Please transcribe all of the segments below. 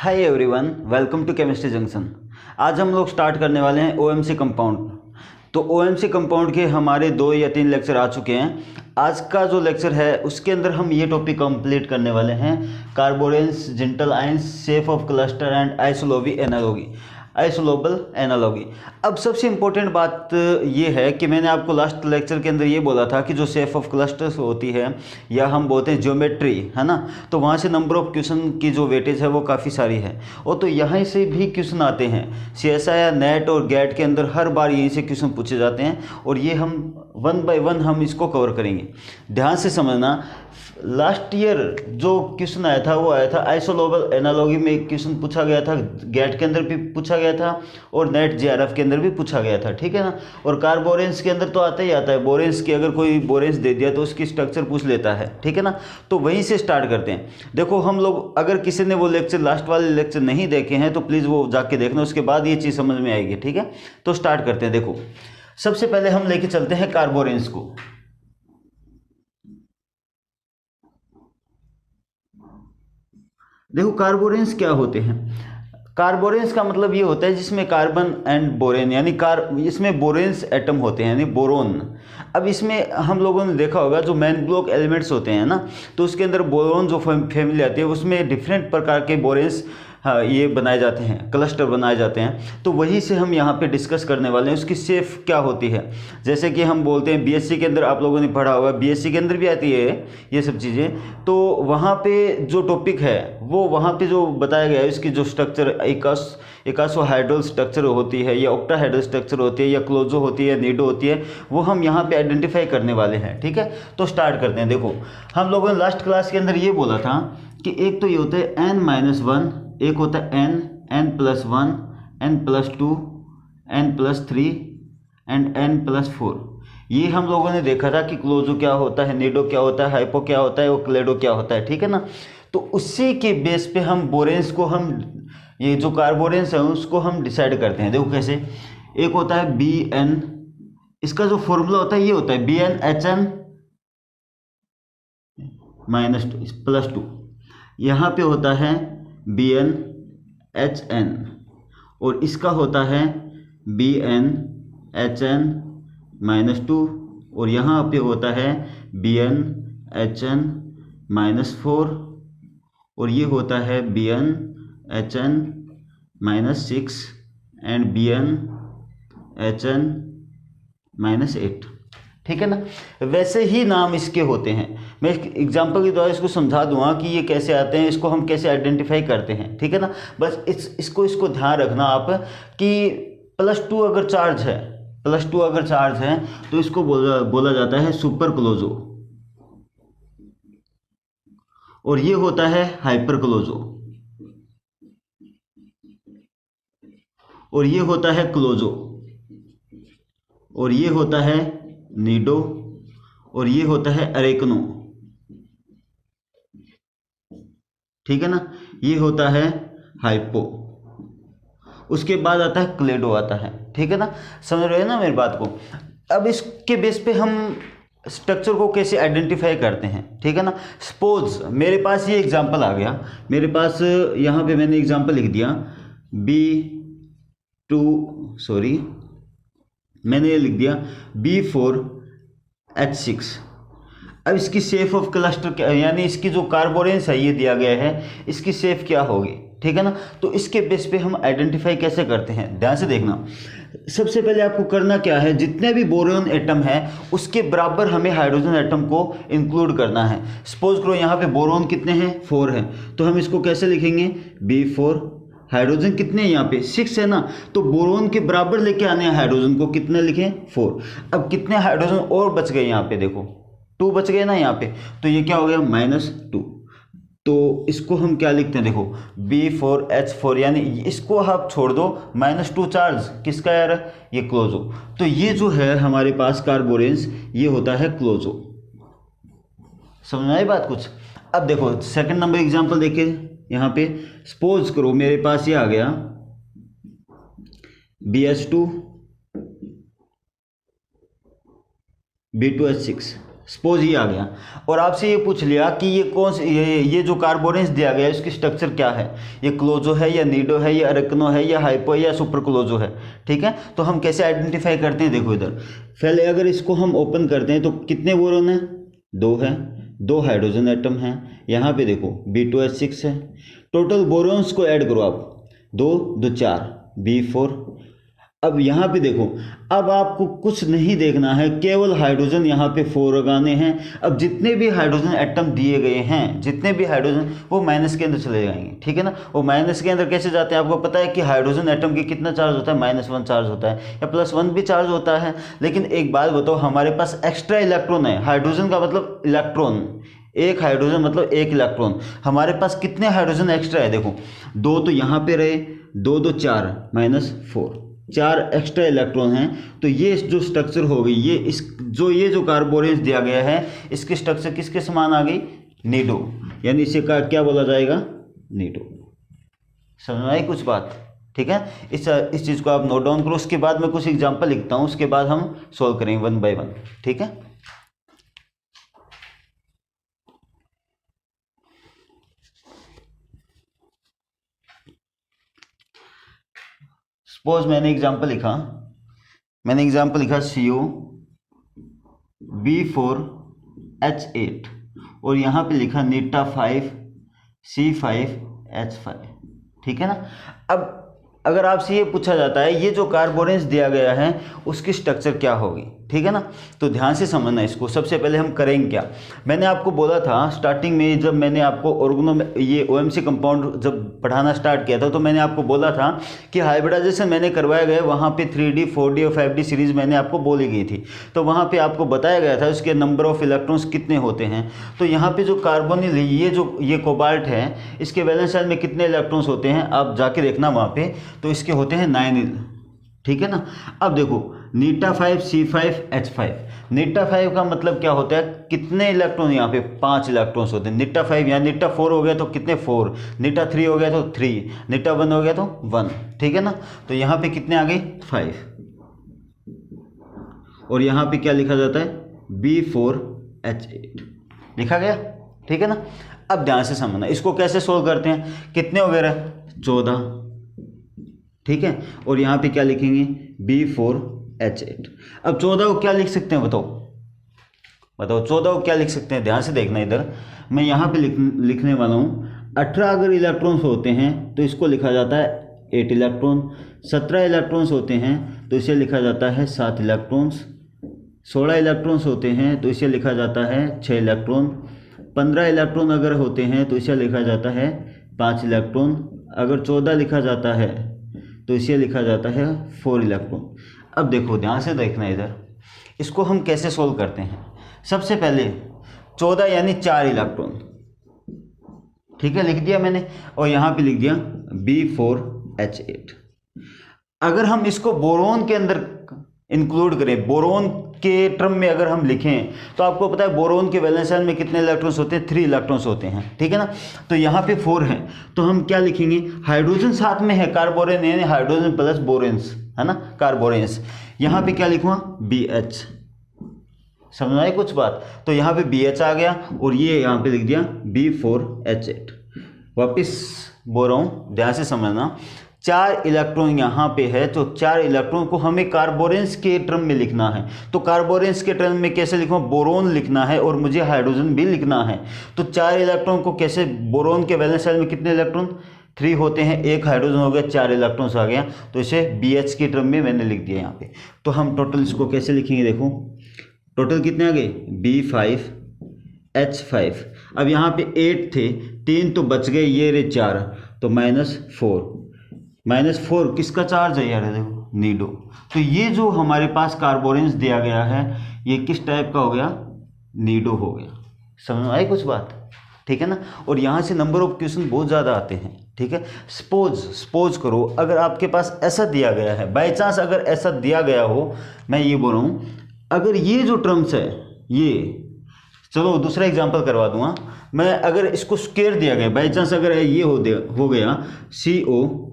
Hi everyone, welcome to Chemistry Junction. आज हम लोग स्टार्ट करने वाले हैं ओएमसी कंपाउंड। तो ओएमसी कंपाउंड के हमारे 2 या 3 लेक्चर आ चुके हैं। आज का जो लेक्चर है उसके अंदर हम ये टॉपिक कंप्लीट करने वाले हैं, carboranes, Zintl ions, shape of cluster and isolobal analogy. अब सबसे इम्पोर्टेंट बात ये है कि मैंने आपको लास्ट लेक्चर के अंदर ये बोला था कि जो शेप ऑफ क्लस्टर्स होती है या हम बोलते हैं ज्योमेट्री, है ना, तो वहाँ से नंबर ऑफ क्वेश्चन की जो वेटेज है वो काफ़ी सारी है। और तो यहाँ से भी क्वेश्चन आते हैं, सीएसआई या नेट और गेट के अंदर हर बार यहीं से क्वेश्चन पूछे जाते हैं और ये हम 1 बाय 1 हम इसको कवर करेंगे। ध्यान से समझना, लास्ट ईयर जो क्वेश्चन आया था वो आया था आइसोलोबल एनालॉगी में, एक क्वेश्चन पूछा गया था, गेट के अंदर भी पूछा गया था और नेट जेआरएफ के अंदर भी पूछा गया था, ठीक है ना। और कार्बोरेंस के अंदर तो आता ही आता है, बोरेंस की अगर कोई बोरेंस दे दिया तो उसकी स्ट्रक्चर पूछ लेता है, ठीक है ना। तो वहीं से स्टार्ट करते हैं। देखो हम लोग, अगर किसी ने वो लेक्चर, लास्ट वाले लेक्चर नहीं देखे हैं तो प्लीज़ वो जाके देखना, उसके बाद ये चीज़ समझ में आएगी, ठीक है। तो स्टार्ट करते हैं। देखो सबसे पहले हम लेके चलते हैं कार्बोरेंस को। देखो कार्बोरेंस क्या होते हैं। कार्बोरेंस का मतलब ये होता है जिसमें कार्बन एंड बोरेन यानी इसमें बोरेंस एटम होते हैं यानी बोरोन। अब इसमें हम लोगों ने देखा होगा जो मेन ब्लॉक एलिमेंट्स होते हैं ना, तो उसके अंदर बोरोन जो फैमिली आती है उसमें डिफरेंट प्रकार के बोरेंस, हाँ, ये बनाए जाते हैं, क्लस्टर बनाए जाते हैं। तो वही से हम यहाँ पे डिस्कस करने वाले हैं, उसकी शेप क्या होती है। जैसे कि हम बोलते हैं बीएससी के अंदर, आप लोगों ने पढ़ा होगा, बीएससी के अंदर भी आती है ये सब चीज़ें। तो वहाँ पे जो टॉपिक है वो वहाँ पे जो बताया गया है, इसकी जो स्ट्रक्चर एकासोहाइड्रल स्ट्रक्चर होती है या ऑक्टाहाइड्रल स्ट्रक्चर होती है या क्लोजो होती है, नीडो होती है, वो हम यहाँ पे आइडेंटिफाई करने वाले हैं, ठीक है। तो स्टार्ट करते हैं। देखो हम लोगों ने लास्ट क्लास के अंदर ये बोला था कि एक तो ये होता है n-1, एक होता है n+1, n+2, n+3 and n+4। ये हम लोगों ने देखा था कि क्लोजो क्या होता है, नीडो क्या होता है, हाइपो क्या होता है और क्लेडो क्या होता है, ठीक है ना। तो उसी के बेस पे हम बोरेंस को, हम ये जो कार्बोरेंस है उसको हम डिसाइड करते हैं। देखो कैसे, एक होता है Bn, इसका जो फॉर्मूला होता है ये होता है BnHn -2 यहाँ पे होता है BnHn और इसका होता है BnHn -2 और यहाँ पे होता है BnHn -4 और ये होता है BnHn -6 एंड BnHn -8, ठीक है ना। वैसे ही नाम इसके होते हैं। मैं एग्जांपल के द्वारा इसको समझा दूंगा कि ये कैसे आते हैं, इसको हम कैसे आइडेंटिफाई करते हैं, ठीक है ना। बस इसको ध्यान रखना आप कि +2 अगर चार्ज है, +2 अगर चार्ज है तो इसको बोला जाता है सुपर क्लोजो और ये होता है हाइपर क्लोजो और ये होता है क्लोजो और ये होता है नीडो और ये होता है अरेकनो, ठीक है ना। ये होता है हाइपो, उसके बाद आता है क्लेडो आता है, ठीक है ना। समझ रहे हैं ना मेरी बात को। अब इसके बेस पे हम स्ट्रक्चर को कैसे आइडेंटिफाई करते हैं, ठीक है ना। सपोज मेरे पास ये एग्जांपल आ गया, मेरे पास यहाँ पे मैंने एग्जांपल लिख दिया मैंने ये लिख दिया B4H6। अब इसकी शेप ऑफ क्लस्टर क्या, यानी इसकी जो कार्बोरेंस है ये दिया गया है, इसकी शेप क्या होगी, ठीक है ना। तो इसके बेस पे हम आइडेंटिफाई कैसे करते हैं, ध्यान से देखना। सबसे पहले आपको करना क्या है, जितने भी बोरोन एटम है उसके बराबर हमें हाइड्रोजन एटम को इंक्लूड करना है। सपोज करो यहाँ पे बोरोन कितने हैं, 4 हैं, तो हम इसको कैसे लिखेंगे, B4। हाइड्रोजन कितने हैं यहाँ पे, 6 है ना, तो बोरोन के बराबर लेके आने हैं हाइड्रोजन को, कितने लिखें, 4। अब कितने हाइड्रोजन और बच गए यहाँ पे, देखो 2 बच गए ना यहाँ पे, तो ये क्या हो गया, -2। तो इसको हम क्या लिखते हैं, देखो B4H4, यानी इसको आप छोड़ दो, -2 चार्ज किसका यार, ये क्लोजो। तो ये जो है हमारे पास कार्बोरेंस, ये होता है क्लोजो। समझ में आई बात कुछ। अब देखो सेकंड नंबर एग्जांपल देखिए, यहाँ पे सपोज करो मेरे पास ये आ गया BH2 B2H6। सपोज ये आ गया और आपसे ये पूछ लिया कि ये कौन से ये जो कार्बोरेंस दिया गया है इसकी स्ट्रक्चर क्या है, ये क्लोजो है या नीडो है या अरेक्नो है या हाइपो है या सुपर क्लोजो है। ठीक है, तो हम कैसे आइडेंटिफाई करते हैं, देखो इधर पहले अगर इसको हम ओपन करते हैं तो कितने बोरोन है, 2 है, 2 हाइड्रोजन एटम हैं, यहाँ पे देखो B2H6 है। टोटल बोरोन्स को ऐड करो आप, 2 2 4 B4। अब यहाँ पे देखो, अब आपको कुछ नहीं देखना है, केवल हाइड्रोजन यहाँ पे 4 लगाने हैं। अब जितने भी हाइड्रोजन एटम दिए गए हैं, जितने भी हाइड्रोजन, वो माइनस के अंदर चले जाएंगे। ठीक है ना, वो माइनस के अंदर कैसे जाते हैं, आपको पता है कि हाइड्रोजन एटम की कितना चार्ज होता है, -1 चार्ज होता है या +1 भी चार्ज होता है। लेकिन एक बात बताओ, हमारे पास एक्स्ट्रा इलेक्ट्रॉन है, हाइड्रोजन का मतलब इलेक्ट्रॉन, एक हाइड्रोजन मतलब एक इलेक्ट्रॉन। हमारे पास कितने हाइड्रोजन एक्स्ट्रा है, देखो 2 तो यहाँ पे रहे, 2 2 4 -4, 4 एक्स्ट्रा इलेक्ट्रॉन हैं। तो ये जो स्ट्रक्चर हो गई, ये जो कार्बोरेंस दिया गया है, इसकी स्ट्रक्चर किसके समान आ गई, नीडो, यानी इसे क्या बोला जाएगा, नीडो। समझ में आई कुछ बात। ठीक है, इस चीज़ को आप नोट डाउन करो। उसके बाद मैं कुछ एग्जाम्पल लिखता हूँ, उसके बाद हम सॉल्व करेंगे 1 बाय 1। ठीक है, सपोज मैंने एग्जाम्पल लिखा CO B4H8 और यहाँ पे लिखा नीटा 5 C5H5। ठीक है ना। अब अगर आपसे ये पूछा जाता है ये जो कार्बोरेंस दिया गया है उसकी स्ट्रक्चर क्या होगी, ठीक है ना, तो ध्यान से समझना इसको। सबसे पहले हम करेंगे क्या, मैंने आपको बोला था स्टार्टिंग में, जब मैंने आपको ये OMC कंपाउंड जब पढ़ाना स्टार्ट किया था, तो मैंने आपको बोला था कि हाइब्रिडाइजेशन मैंने करवाया गया, वहाँ पे 3D 4D और 5D सीरीज़ मैंने आपको बोली गई थी। तो वहाँ पे आपको बताया गया था उसके नंबर ऑफ इलेक्ट्रॉन्स कितने होते हैं। तो यहाँ पे जो कार्बोनिल ये कोबाल्ट है, इसके वैलेंस शेल में कितने इलेक्ट्रॉन्स होते हैं आप जाके देखना वहाँ पे, तो इसके होते हैं 9। ठीक है ना। अब देखो नीटा 5 C5H5, नीटा 5 का मतलब क्या होता है, कितने इलेक्ट्रॉन, यहाँ पे 5 इलेक्ट्रॉन्स होते हैं। नीटा 5 यहाँ नीटा 4 हो गया तो कितने 4, नीटा 3 हो गया तो 3, नीटा 1 हो गया तो 1। ठीक है ना, तो यहाँ पे कितने आ गए 5, और यहाँ पे क्या लिखा जाता है B4H8 लिखा गया। ठीक है ना। अब ध्यान से समझना इसको कैसे सोल्व करते हैं, कितने वगैरह 14। ठीक है, और यहाँ पे क्या लिखेंगे B4H8। अब 14 को क्या लिख सकते हैं, बताओ 14 को क्या लिख सकते हैं, ध्यान से देखना इधर, मैं यहाँ पे लिखने वाला हूँ। 18 अगर इलेक्ट्रॉन्स होते हैं तो इसको लिखा जाता है 8 इलेक्ट्रॉन। 17 इलेक्ट्रॉन्स होते हैं तो इसे लिखा जाता है 7 इलेक्ट्रॉन्स। 16 इलेक्ट्रॉन्स होते हैं तो इसे लिखा जाता है 6 इलेक्ट्रॉन। 15 इलेक्ट्रॉन अगर होते हैं तो इसे लिखा जाता है 5 इलेक्ट्रॉन। अगर 14 लिखा जाता है तो इसे लिखा जाता है 4 इलेक्ट्रॉन। अब देखो ध्यान से देखना इधर, इसको हम कैसे सोल्व करते हैं। सबसे पहले 14 यानी 4 इलेक्ट्रॉन, ठीक है, लिख दिया मैंने, और यहाँ पे लिख दिया B4H8। अगर हम इसको बोरोन के अंदर इंक्लूड करें, बोरोन के टर्म में अगर हम लिखें, तो आपको पता है बोरोन के वैलेंस शेल में कितने इलेक्ट्रॉन्स होते हैं, 3 इलेक्ट्रॉन्स होते हैं। ठीक है ना, तो यहाँ पे 4 है, तो हम क्या लिखेंगे, हाइड्रोजन साथ में है, कार्बोरेन यानी हाइड्रोजन प्लस बोरेंस, है ना, कार्बोरेंस। यहाँ पे क्या लिखूंगा BH, समझ आई कुछ बात, तो यहाँ पे BH आ गया, और ये यहाँ पे लिख दिया B4H8। वापिस बोल रहा हूँ, ध्यान से समझना, 4 इलेक्ट्रॉन यहाँ पे है, तो 4 इलेक्ट्रॉन को हमें कार्बोरेंस के टर्म में लिखना है। तो कार्बोरेंस के टर्म में कैसे लिखूँ, बोरोन लिखना है, और मुझे हाइड्रोजन भी लिखना है। तो 4 इलेक्ट्रॉन को कैसे, बोरोन के वैलेंस शेल में कितने इलेक्ट्रॉन, 3 होते हैं, 1 हाइड्रोजन हो गया, 4 इलेक्ट्रॉन्स आ गया, तो इसे BH के टर्म में मैंने लिख दिया यहाँ पे। तो हम टोटल इसको कैसे लिखेंगे, देखो टोटल कितने आ गए B5H5। अब यहाँ पे 8 थे, 3 तो बच गए, ये रहे 4, तो -4 किसका चार्ज है यार, देखो नीडो। तो ये जो हमारे पास कार्बोरेंस दिया गया है ये किस टाइप का हो गया, नीडो हो गया। समझ में आई कुछ बात, ठीक है ना। और यहाँ से नंबर ऑफ क्वेश्चन बहुत ज़्यादा आते हैं। ठीक है, सपोज करो अगर आपके पास ऐसा दिया गया है, बाई चांस अगर ऐसा दिया गया हो, मैं ये बोल रहा हूँ, अगर ये जो टर्म्स है ये, चलो दूसरा एग्जांपल करवा दूंगा मैं, अगर इसको स्क्वायर दिया गया, बाई चांस अगर ये हो गया CO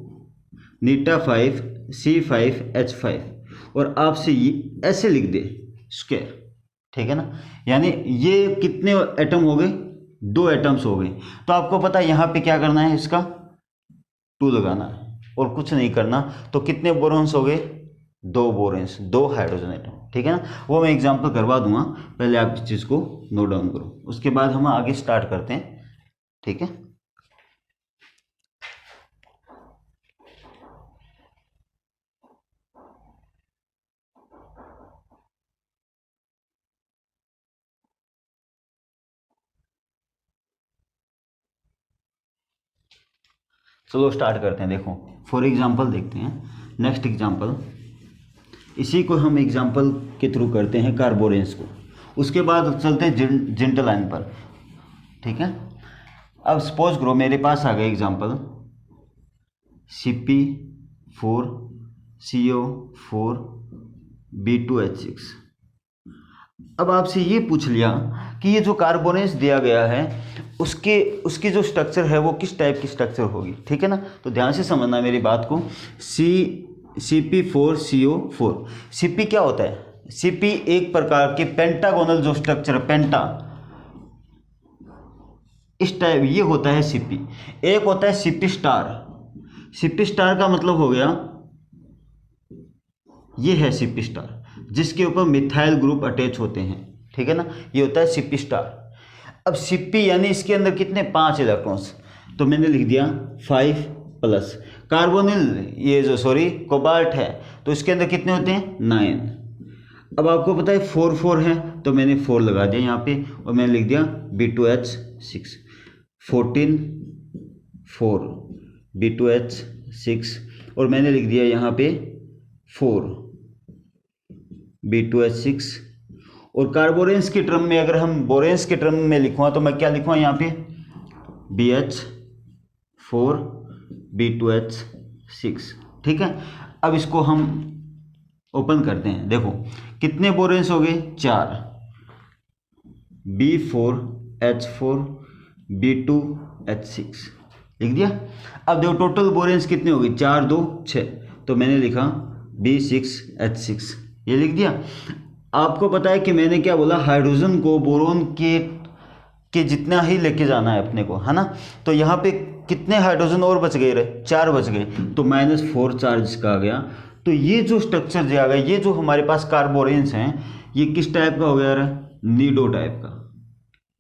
नीटा 5 C5H5, और आपसे ये ऐसे लिख दे स्क्वायर, ठीक है ना। यानी ये कितने एटम हो गए, 2 एटम्स हो गए। तो आपको पता है यहाँ पे क्या करना है, इसका 2 लगाना है और कुछ नहीं करना। तो कितने बोरॉन्स हो गए, 2 बोरेंस, 2 हाइड्रोजन एटम, ठीक है ना। वो मैं एग्जांपल करवा दूंगा, पहले आप इस चीज़ को नोट डाउन करो, उसके बाद हम आगे स्टार्ट करते हैं, ठीक है। चलो स्टार्ट करते हैं। देखो फॉर एग्जांपल देखते हैं, नेक्स्ट एग्जांपल, इसी को हम एग्जांपल के थ्रू करते हैं कार्बोरेंस को, उसके बाद चलते हैं जिंटलाइन पर, ठीक है। अब सपोज करो मेरे पास आ गया एग्जांपल Cp4CO4 B2H6। अब आपसे ये पूछ लिया कि ये जो कार्बोनेस दिया गया है उसकी जो स्ट्रक्चर है वो किस टाइप की स्ट्रक्चर होगी, ठीक है ना। तो ध्यान से समझना मेरी बात को। Cp4CO4, Cp क्या होता है, Cp एक प्रकार के पेंटागोनल जो स्ट्रक्चर, पेंटा इस टाइप ये होता है Cp। एक होता है Cp स्टार, Cp स्टार का मतलब हो गया ये है Cp स्टार जिसके ऊपर मिथाइल ग्रुप अटैच होते हैं, ठीक है ना, ये होता है Cp स्टार। अब Cp यानी इसके अंदर कितने, 5 इलेक्ट्रॉन्स, तो मैंने लिख दिया 5+। कार्बोनिल ये जो सॉरी कोबाल्ट है तो इसके अंदर कितने होते हैं, 9। अब आपको पता है 4 है तो मैंने 4 लगा दिया यहाँ पे और मैंने लिख दिया B2H6, 14 4 B2H6 और मैंने लिख दिया यहाँ पे 4 B2H6। और कार्बोरेंस के टर्म में अगर हम बोरेंस के टर्म में लिखूँगा तो मैं क्या लिखूँगा यहाँ पे BH4 B2H6, ठीक है। अब इसको हम ओपन करते हैं, देखो कितने बोरेंस हो गए, 4, B4H4 B2H6 लिख दिया। अब देखो टोटल बोरेंस कितने हो गए, 4 2 6, तो मैंने लिखा B6H6 ये लिख दिया। आपको पता है कि मैंने क्या बोला, हाइड्रोजन को बोरोन के जितना ही लेके जाना है अपने को, है ना। तो यहाँ पे कितने हाइड्रोजन और बच गए, 4 बच गए, तो -4 चार्ज का आ गया। तो ये जो स्ट्रक्चर दिया गया, ये जो हमारे पास कार्बोरेंस हैं, ये किस टाइप का हो गया, नीडो टाइप का,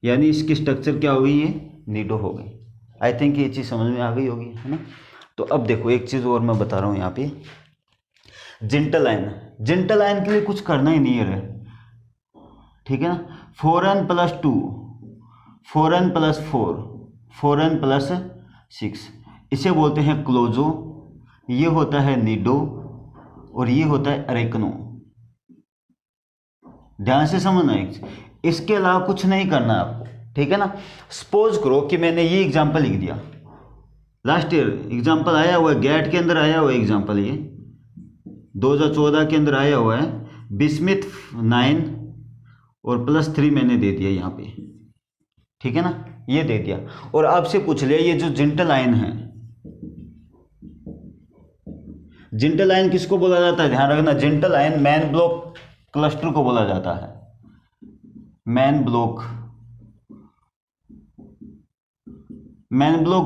यानी इसकी स्ट्रक्चर क्या हो गई, ये नीडो हो गई। आई थिंक ये चीज़ समझ में आ गई होगी, है ना। तो अब देखो एक चीज़ और मैं बता रहा हूँ यहाँ पे, जिंटलाइन के लिए कुछ करना ही नहीं है, ठीक है ना। 4n+2 4n+4 4n+6 इसे बोलते हैं क्लोजो, ये होता है नीडो और ये होता है अरेकनो। ध्यान से समझना, इसके अलावा कुछ नहीं करना आपको, ठीक है ना। सपोज करो कि मैंने ये एग्जांपल लिख दिया, लास्ट ईयर एग्जांपल आया हुआ है, गैट के अंदर आया हुआ है एग्जांपल, ये 2014 के अंदर आया हुआ है, बिस्मिथ 9 और +3 मैंने दे दिया यहाँ पे, ठीक है ना, ये दे दिया। और आपसे पूछ लिया ये जो जिंटलाइन है, जिंटलाइन किसको बोला जाता है, ध्यान रखना, जिंटलाइन मैन ब्लॉक क्लस्टर को बोला जाता है, मैन ब्लॉक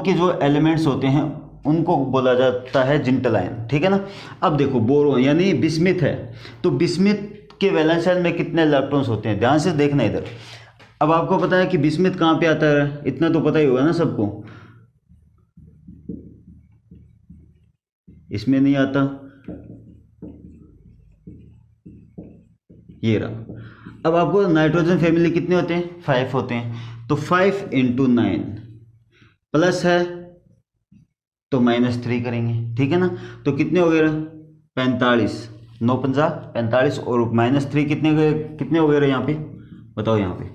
के जो एलिमेंट्स होते हैं उनको बोला जाता है जिंटलाइन, ठीक है ना। अब देखो बोरोन यानी बिस्मिथ है, तो बिस्मिथ के वैलेंस शेल में कितने इलेक्ट्रॉन्स होते हैं, ध्यान से देखना इधर। अब आपको पता है कि बिस्मिथ कहाँ पे आता है, इतना तो पता ही होगा ना सबको, इसमें नहीं आता, ये रहा। अब आपको नाइट्रोजन फैमिली कितने होते हैं, 5 होते हैं, तो 5 × 9 प्लस है तो -3 करेंगे, ठीक है ना। तो कितने हो गए, 45, 9 × 5 = 45 और -3 कितने हो गए यहाँ पे, बताओ यहाँ पे,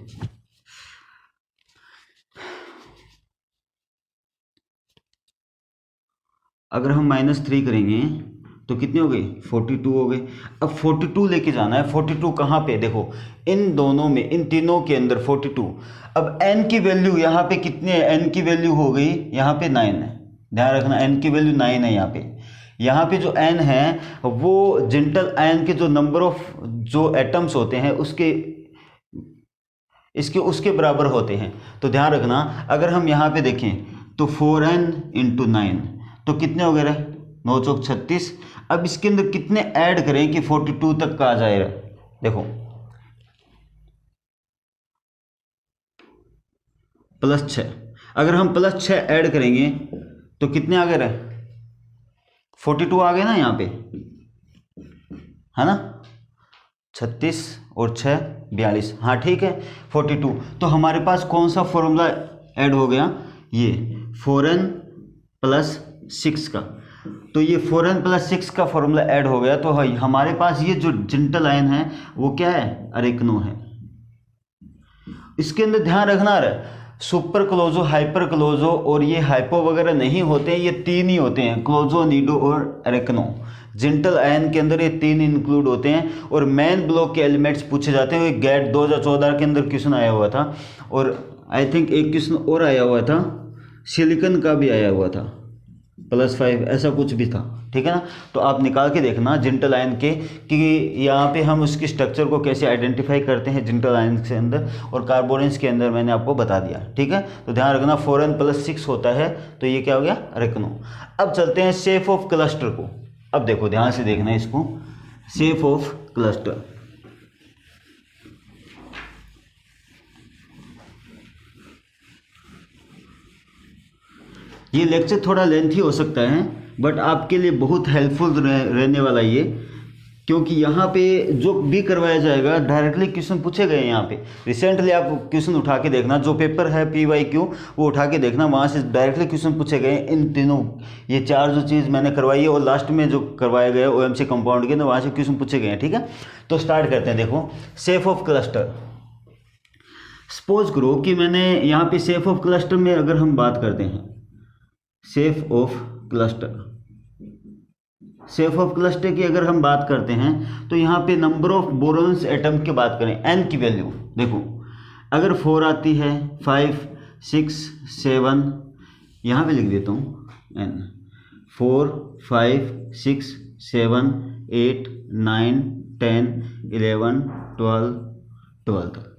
अगर हम -3 करेंगे तो कितने हो गए, 42 हो गए। अब 42 लेके जाना है, 42 कहाँ पे, देखो इन दोनों में, इन तीनों के अंदर 42। अब n की वैल्यू यहाँ पे कितनी है, n की वैल्यू हो गई यहाँ पे 9 है, ध्यान रखना n की वैल्यू 9 है यहाँ पे। यहाँ पे जो n है वो जिंटल आयन के जो नंबर ऑफ जो एटम्स होते हैं उसके इसके उसके बराबर होते हैं। तो ध्यान रखना, अगर हम यहाँ पे देखें तो 4n × 9 तो कितने हो गए रहे, 9 चौक 36। अब इसके अंदर कितने ऐड करें कि 42 तक का आ जाएगा, देखो +6, अगर हम +6 ऐड करेंगे तो कितने आ गए रहे, 42 आ गए ना यहाँ पे, है ना, 36 और 6 42, हाँ ठीक है 42। तो हमारे पास कौन सा फॉर्मूला ऐड हो गया, ये 4n + 6 का। तो ये 4n + 6 का फॉर्मूला ऐड हो गया। तो हमारे पास ये जो जिंटल आयन है वो क्या है, अरेकनो है। इसके अंदर ध्यान रखना रहा, सुपर क्लोजो, हाइपर क्लोजो और ये हाइपो वगैरह नहीं होते हैं, ये 3 ही होते हैं, क्लोजो, नीडो और अरेकनो। जिंटल आयन के अंदर ये 3 इंक्लूड होते हैं और मेन ब्लॉक के एलिमेंट्स पूछे जाते हैं। गेट 2014 के अंदर क्वेश्चन आया हुआ था और आई थिंक एक क्वेश्चन और आया हुआ था, सिलिकॉन का भी आया हुआ था, +5 ऐसा कुछ भी था, ठीक है ना। तो आप निकाल के देखना जिंटल आयन के कि यहाँ पे हम उसकी स्ट्रक्चर को कैसे आइडेंटिफाई करते हैं जिंटल आयन के अंदर, और कार्बोनेंस के अंदर मैंने आपको बता दिया, ठीक है। तो ध्यान रखना 4n + 6 होता है, तो ये क्या हो गया, अरेकनो। अब चलते हैं शेप ऑफ क्लस्टर को। अब देखो ध्यान से देखना इसको, शेप ऑफ क्लस्टर। ये लेक्चर थोड़ा लेंथी हो सकता है बट आपके लिए बहुत हेल्पफुल रहने वाला ये, क्योंकि यहाँ पे जो भी करवाया जाएगा डायरेक्टली क्वेश्चन पूछे गए हैं। यहाँ पे रिसेंटली आप क्वेश्चन उठा के देखना, जो पेपर है PYQ वो उठा के देखना, वहाँ से डायरेक्टली क्वेश्चन पूछे गए हैं। इन तीनों ये 4 जो चीज़ मैंने करवाई है और लास्ट में जो करवाया गया OMC कंपाउंड के अंदर, वहाँ से क्वेश्चन पूछे गए हैं, ठीक है। तो स्टार्ट करते हैं। देखो शेप ऑफ क्लस्टर, सपोज करो कि मैंने यहाँ पे शेप ऑफ क्लस्टर में अगर हम बात करते हैं, shape of cluster, shape of cluster की अगर हम बात करते हैं तो यहाँ पे नंबर ऑफ बोरॉन्स एटम की बात करें, n की वैल्यू देखो, अगर 4 आती है, 5 6 7, यहाँ पे लिख देता हूँ n, 4 5 6 7 8 9 10 11 12 तक।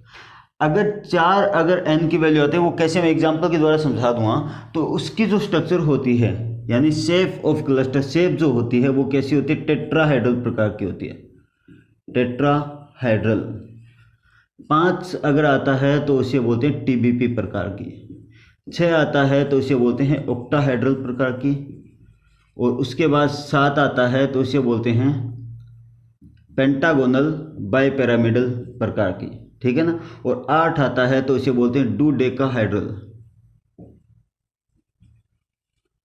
अगर 4 अगर n की वैल्यू आती है, वो कैसे मैं एग्जांपल के द्वारा समझा दूंगा। तो उसकी जो स्ट्रक्चर होती है, यानी शेप ऑफ क्लस्टर, शेप जो होती है वो कैसी होती है, टेट्राहेड्रल प्रकार की होती है, टेट्राहेड्रल। 5 अगर आता है तो उसे बोलते हैं TBP प्रकार की, 6 आता है तो उसे बोलते हैं ऑक्टाहेड्रल प्रकार की, और उसके बाद 7 आता है तो उसे बोलते हैं पेंटागोनल बाइपिरामिडल प्रकार की, ठीक है ना। और 8 आता है तो इसे बोलते हैं डूडेकाहेड्रल,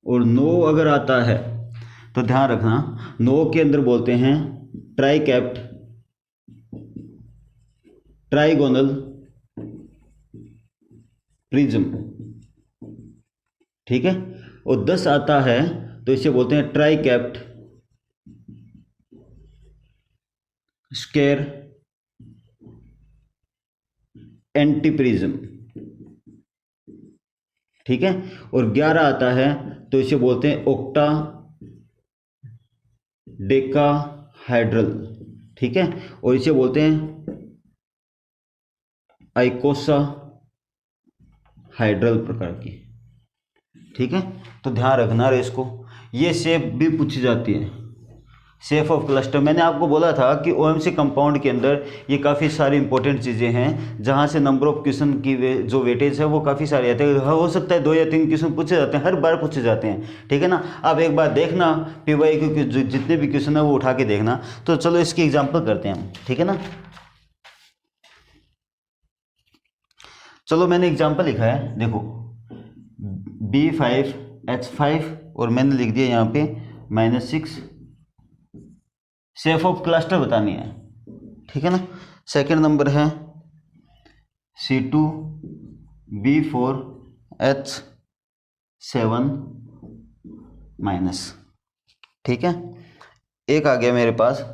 और 9 अगर आता है तो ध्यान रखना 9 के अंदर बोलते हैं ट्राइकैप्ट ट्राइगोनल प्रिज्म, ठीक है। और 10 आता है तो इसे बोलते हैं ट्राइकैप्ट स्क्वायर एंटीप्रिज्म, ठीक है। और 11 आता है तो इसे बोलते हैं ऑक्टा डेकाहाइड्रल, ठीक है। और इसे बोलते हैं आइकोसा हाइड्रल प्रकार की, ठीक है। तो ध्यान रखना रे इसको, ये शेप भी पूछी जाती है, शेप ऑफ क्लस्टर। मैंने आपको बोला था कि OMC कंपाउंड के अंदर ये काफ़ी सारी इंपॉर्टेंट चीज़ें हैं, जहाँ से नंबर ऑफ क्वेश्चन की जो वेटेज है वो काफ़ी सारे आते हैं। हो सकता है 2 या 3 क्वेश्चन पूछे जाते हैं, हर बार पूछे जाते हैं, ठीक है ना। आप एक बार देखना PYQ के जितने भी क्वेश्चन है वो उठा के देखना। तो चलो इसकी एग्जाम्पल करते हैं हम, ठीक है ना। चलो मैंने एग्जाम्पल लिखा है, देखो B5H5 और मैंने लिख दिया यहाँ पे -6, शेप ऑफ क्लस्टर बतानी है, ठीक है ना। सेकंड नंबर है C2B4H7-, ठीक है। एक आ गया मेरे पास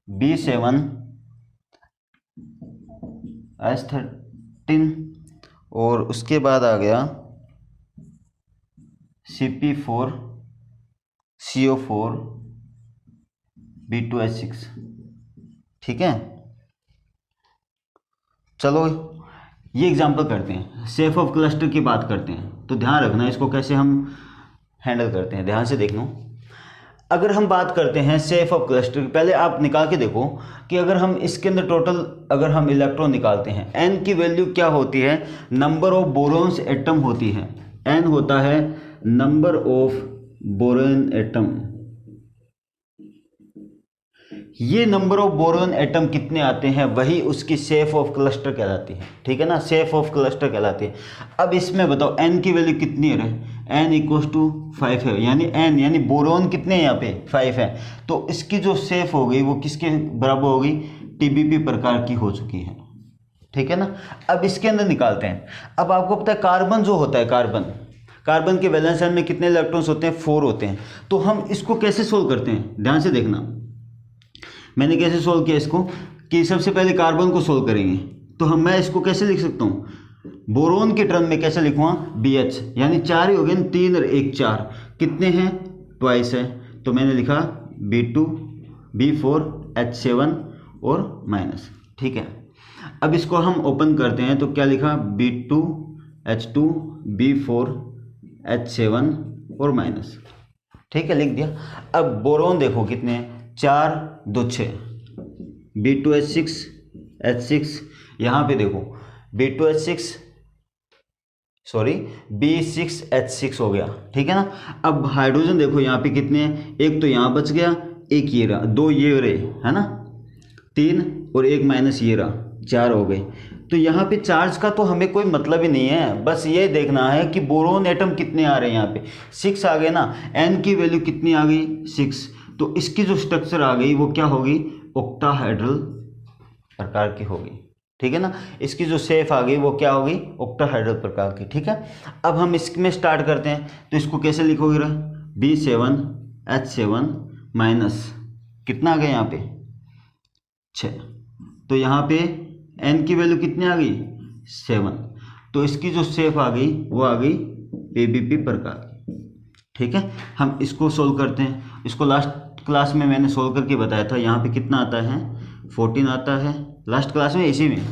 B7H13 और उसके बाद आ गया CP4CO4B2H6, ठीक है। चलो ये एग्जांपल करते हैं, शेप ऑफ क्लस्टर की बात करते हैं। तो ध्यान रखना इसको कैसे हम हैंडल करते हैं, ध्यान से देखना। अगर हम बात करते हैं शेप ऑफ क्लस्टर, पहले आप निकाल के देखो कि अगर हम इसके अंदर टोटल अगर हम इलेक्ट्रॉन निकालते हैं, n की वैल्यू क्या होती है, नंबर ऑफ बोरॉन्स एटम होती है। n होता है नंबर ऑफ बोरॉन एटम। ये नंबर ऑफ बोरॉन एटम कितने आते हैं वही उसकी शेप ऑफ क्लस्टर कहलाती है, ठीक है ना, शेप ऑफ क्लस्टर कहलाती है। अब इसमें बताओ n की वैल्यू कितनी है, n इक्वल्स टू 5 है, यानी n यानी बोरॉन कितने हैं यहाँ पे 5 है। तो इसकी जो शेप हो गई वो किसके बराबर हो गई, TBP प्रकार की हो चुकी है, ठीक है ना। अब इसके अंदर निकालते हैं। अब आपको पता है कार्बन जो होता है, कार्बन के वैलेंस शेल में कितने इलेक्ट्रॉन्स होते हैं, 4 होते हैं। तो हम इसको कैसे सोल्व करते हैं, ध्यान से देखना। मैंने कैसे सोल्व किया इसको कि सबसे पहले कार्बन को सोल्व करेंगे। तो मैं इसको कैसे लिख सकता हूँ, बोरोन के टर्म में कैसे लिखूँगा, BH, यानी 4 ही हो गए, 3 और 1 4, कितने हैं, ट्वाइस है। तो मैंने लिखा B2 B4 H7 और माइनस, ठीक है। अब इसको हम ओपन करते हैं, तो क्या लिखा, B2 H2 B4 H7 और माइनस, ठीक है, लिख दिया। अब बोरोन देखो कितने हैं, 4 2 6, B2H6 H6, यहाँ पे देखो B2H6 सॉरी B6H6 हो गया, ठीक है ना। अब हाइड्रोजन देखो यहाँ पे कितने हैं, एक तो यहाँ बच गया, एक ये रहा, 2 ये रहे, है ना, 3 और 1 माइनस ये रहा, 4 हो गए। तो यहाँ पे चार्ज का तो हमें कोई मतलब ही नहीं है, बस ये देखना है कि बोरोन एटम कितने आ रहे हैं। यहाँ पे 6 आ गए ना, n की वैल्यू कितनी आ गई, 6। तो इसकी जो स्ट्रक्चर आ गई वो क्या होगी, ऑक्टाहेड्रल प्रकार की होगी, ठीक है ना। इसकी जो शेप आ गई वो क्या होगी, ऑक्टाहेड्रल प्रकार की, ठीक है। अब हम इसमें स्टार्ट करते हैं। तो इसको कैसे लिखोगे, B7 H7 माइनस कितना आ गया यहाँ पे 6। तो यहाँ पे n की वैल्यू कितनी आ गई, 7। तो इसकी जो शेप आ गई वो आ गई PBP प्रकार, ठीक है। हम इसको सोल्व करते हैं। इसको लास्ट क्लास में मैंने सोल्व करके बताया था। यहाँ पे कितना आता है, 14 आता है। लास्ट क्लास में इसी में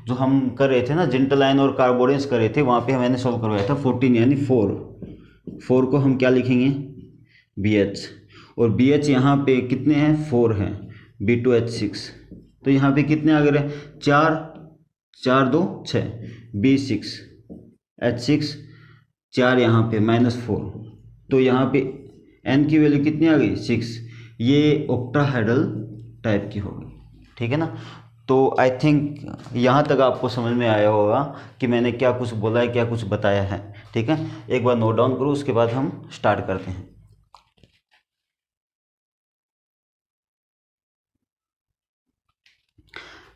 जो हम कर रहे थे ना, जिंटलाइन और कार्बोरेंस कर रहे थे, वहाँ पे मैंने सोल्व करवाया था 14 यानी 4 को हम क्या लिखेंगे, BH, और BH यहाँ पे कितने हैं, 4 हैं, B2H6। तो यहाँ पे कितने आ गए, 4 4 2 6, B6H6 4 यहाँ पे -4। तो यहाँ पे n की वैल्यू कितनी आ गई, 6। ये ऑक्टाहेड्रल टाइप की होगी, ठीक है ना। तो आई थिंक यहाँ तक आपको समझ में आया होगा कि मैंने क्या कुछ बोला है, क्या कुछ बताया है, ठीक है। एक बार नोट डाउन करो, उसके बाद हम स्टार्ट करते हैं।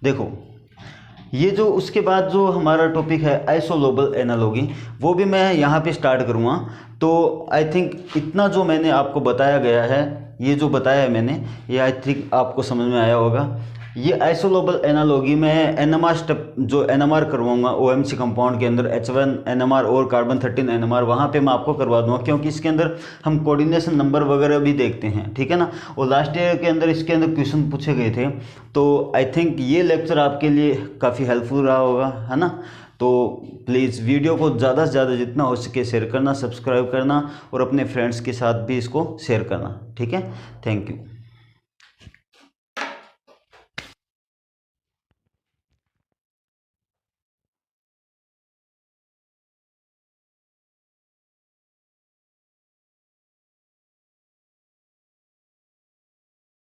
देखो ये जो उसके बाद जो हमारा टॉपिक है आइसोलोबल एनालॉगी, वो भी मैं यहाँ पे स्टार्ट करूँगा। तो आई थिंक इतना जो मैंने आपको बताया गया है, ये जो बताया है मैंने, ये आई थिंक आपको समझ में आया होगा। ये आइसोलोबल एनालॉगी में NMR स्टेप जो NMR करवाऊंगा OMC कंपाउंड के अंदर H1 NMR और कार्बन 13 NMR, वहाँ पे मैं आपको करवा दूंगा, क्योंकि इसके अंदर हम कोऑर्डिनेशन नंबर वगैरह भी देखते हैं, ठीक है ना। और लास्ट ईयर के अंदर इसके अंदर क्वेश्चन पूछे गए थे। तो आई थिंक ये लेक्चर आपके लिए काफ़ी हेल्पफुल रहा होगा, है ना। तो प्लीज़ वीडियो को ज़्यादा से ज़्यादा जितना हो सके शेयर करना, सब्सक्राइब करना और अपने फ्रेंड्स के साथ भी इसको शेयर करना, ठीक है। Thank you.